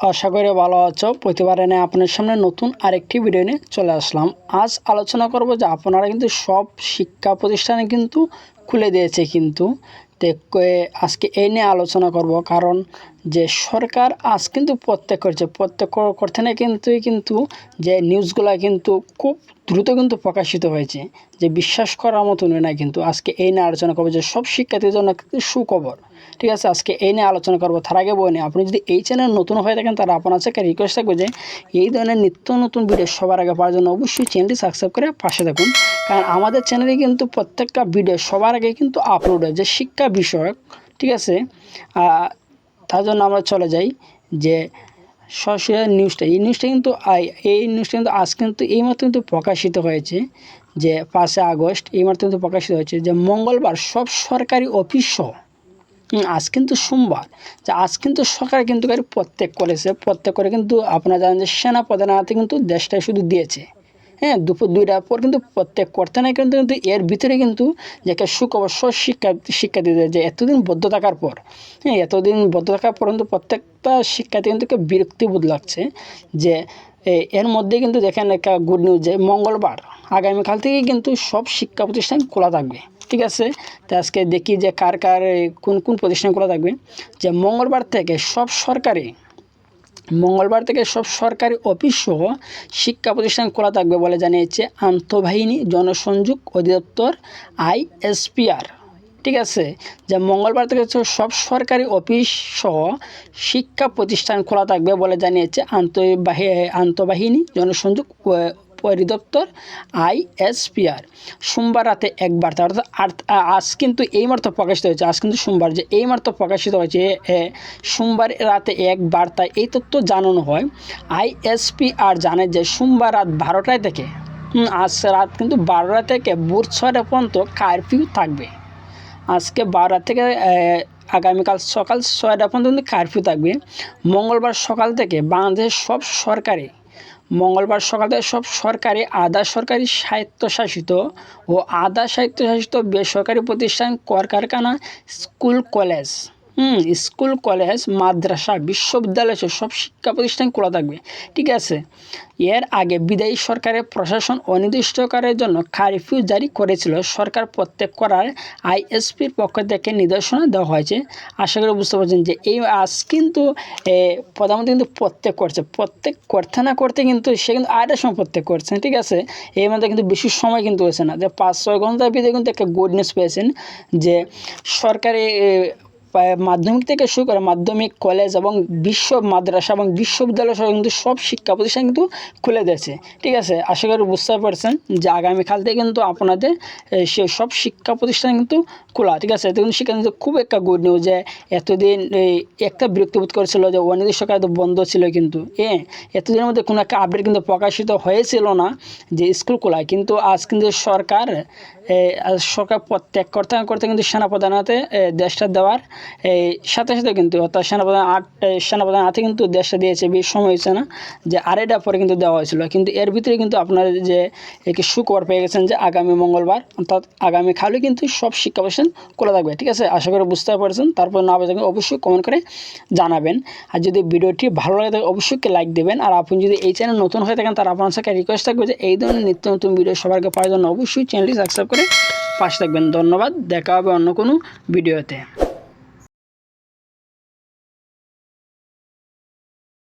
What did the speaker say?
আশা করি ভালো আছো। প্রতিবারে নিয়ে আপনার সামনে নতুন আরেকটি ভিডিও নিয়ে চলে আসলাম। আজ আলোচনা করব যে আপনারা কিন্তু সব শিক্ষা প্রতিষ্ঠানে কিন্তু খুলে দিয়েছে কিন্তু আজকে এই নিয়ে আলোচনা করব। কারণ যে সরকার আজ কিন্তু প্রত্যেক করতে না কিন্তু যে নিউজগুলো কিন্তু খুব দ্রুত কিন্তু প্রকাশিত হয়েছে, যে বিশ্বাস করার মতো নয়। কিন্তু আজকে এই নিয়ে আলোচনা করবো যে সব শিক্ষার্থীর জন্য কিন্তু সুখবর। ঠিক আছে, আজকে এই নিয়ে আলোচনা করবো। তার আগে বই নিয়ে আপনি যদি এই চ্যানেল নতুন হয়ে থাকেন তাহলে আপনার কাছে রিকোয়েস্ট থাকবে যে এই ধরনের নিত্য নতুন ভিডিও সবার আগে পাওয়ার জন্য অবশ্যই চ্যানেলটি সাবস্ক্রাইব করে পাশে থাকুন। কারণ আমাদের চ্যানেলে কিন্তু প্রত্যেকটা ভিডিও সবার আগে কিন্তু আপলোড হয় যে শিক্ষা বিষয়ক। ঠিক আছে, তার জন্য আমরা চলে যাই যে সরাসরি এই নিউজটা কিন্তু আজ কিন্তু এইমাত্র কিন্তু প্রকাশিত হয়েছে যে 5 আগস্ট এইমাত্র কিন্তু প্রকাশিত হয়েছে যে মঙ্গলবার সব সরকারি অফিস সহ আজ কিন্তু সোমবার, যে আজ কিন্তু সরকার কিন্তু প্রত্যেক করে কিন্তু আপনারা জানেন যে সেনা প্রধানের হাতে কিন্তু দেশটাই শুধু দিয়েছে। হ্যাঁ, দুপুর 2টার পর কিন্তু প্রত্যেক করতে না কিন্তু এর ভিতরে কিন্তু যে একটা সুখবর শিক্ষার্থীদের যে এতদিন বদ্ধ থাকার পর, এতদিন বদ্ধ থাকার পর কিন্তু প্রত্যেকটা শিক্ষার্থী কিন্তু বিরক্তিবোধ লাগছে যে এর মধ্যে কিন্তু দেখেন একটা গুড নিউজ যে মঙ্গলবার আগামীকাল থেকে কিন্তু সব শিক্ষা প্রতিষ্ঠান খোলা থাকবে। ঠিক আছে, তো আজকে দেখি যে কার কোন কোন প্রতিষ্ঠান খোলা থাকবে। যে মঙ্গলবার থেকে সব সরকারি অফিস সহ শিক্ষা প্রতিষ্ঠান খোলা থাকবে বলে জানিয়েছে আন্তঃবাহিনী জনসংযোগ অধিদপ্তর ISPR। ঠিক আছে, যে মঙ্গলবার থেকে সব সরকারি অফিস সহ শিক্ষা প্রতিষ্ঠান খোলা থাকবে বলে জানিয়েছে আন্তঃবাহিনী জনসংযোগ অধিদপ্তর ISPR। সোমবার রাতে 1 বার্তা, অর্থাৎ আজ কিন্তু এইমাত্র প্রকাশিত হয়েছে। আজ কিন্তু সোমবার, যে এইমাত্র প্রকাশিত হয়েছে সোমবার রাতে 1 বার্তায় এই তথ্য জানানো হয়। ISPR জানে যে সোমবার রাত 12টায় থেকে আজ রাত কিন্তু 12টা থেকে ভোর 6টা পর্যন্ত কারফিউ থাকবে। আজকে 12টা থেকে আগামীকাল সকাল 6টা পর্যন্ত কিন্তু কারফিউ থাকবে। মঙ্গলবার সকাল থেকে বাংলাদেশের সব সরকারি আধা সরকারি স্বায়ত্তশাসিত ও আধা স্বায়ত্তশাসিত বেসরকারি প্রতিষ্ঠান, কলকারখানা, স্কুল কলেজ, মাদ্রাসা, বিশ্ববিদ্যালয় সব শিক্ষা প্রতিষ্ঠান খোলা থাকবে। ঠিক আছে, এর আগে বিদায়ী সরকারের প্রশাসন অনির্দিষ্টকালের জন্য কারফিউ জারি করেছিল। সরকার প্রত্যেক করার ISPর পক্ষ থেকে নির্দেশনা দেওয়া হয়েছে। আশা করি বুঝতে পারছেন যে এই আজ কিন্তু প্রধানমন্ত্রী কিন্তু প্রত্যেক করতে না করতে কিন্তু সে কিন্তু 8টার সময় প্রত্যেক করছেন। ঠিক আছে, এর মধ্যে কিন্তু বেশি সময় কিন্তু হয়েছে না, যে 5-6 ঘন্টার ভিতরে কিন্তু একটা গুড নিউজ পেয়েছেন যে সরকারি মাধ্যমিক থেকে শুরু করে মাধ্যমিক, কলেজ এবং মাদ্রাসা এবং বিশ্ববিদ্যালয় সহ কিন্তু সব শিক্ষা প্রতিষ্ঠান কিন্তু খুলে দিয়েছে। ঠিক আছে, আশা করি বুঝতে পারছেন যে আগামীকাল থেকে কিন্তু আপনাদের সে সব শিক্ষা প্রতিষ্ঠান কিন্তু খোলা। ঠিক আছে, এতদিন শিক্ষা কিন্তু খুব একটা গুড নিউজ, যে এতদিন একটা বিরক্তিবোধ করেছিল যে অনির্দিষ্টকাল বন্ধ ছিল, কিন্তু এতদিনের মধ্যে কোনো একটা আপডেট কিন্তু প্রকাশিত হয়েছিল না যে স্কুল খোলা। কিন্তু আজ কিন্তু সরকার প্রত্যেক করতে কিন্তু সেনাপ্রধান হাতে দেশটা দেওয়ার সাথে কিন্তু, অর্থাৎ সেনাপ্রধান হাতে কিন্তু দেশটা দিয়েছে। বেশ সময় হয়েছে না, যে 2.5টা পরে কিন্তু দেওয়া হয়েছিল। কিন্তু এর ভিতরে কিন্তু আপনারা যে একটি সুখবর পেয়ে গেছেন যে আগামী মঙ্গলবার অর্থাৎ আগামীকালও কিন্তু সব শিক্ষা প্রতিষ্ঠান খোলা থাকবে। ঠিক আছে, আশা করি বুঝতে পারছেন। তারপর না বুঝে অবশ্যই কমেন্ট করে জানাবেন। আর যদি ভিডিওটি ভালো লাগে থাকে অবশ্যই লাইক দেবেন। আর আপনি যদি এই চ্যানেল নতুন হয়ে থাকেন তাহলে আপনার সাথে রিকোয়েস্ট থাকবে যে এই ধরনের নিত্য নতুন ভিডিও সবার আগে পাওয়ার জন্য অবশ্যই চ্যানেলটি সাবস্ক্রাইব করে পাশে থাকবেন। ধন্যবাদ, দেখা হবে অন্য কোনো ভিডিওতে।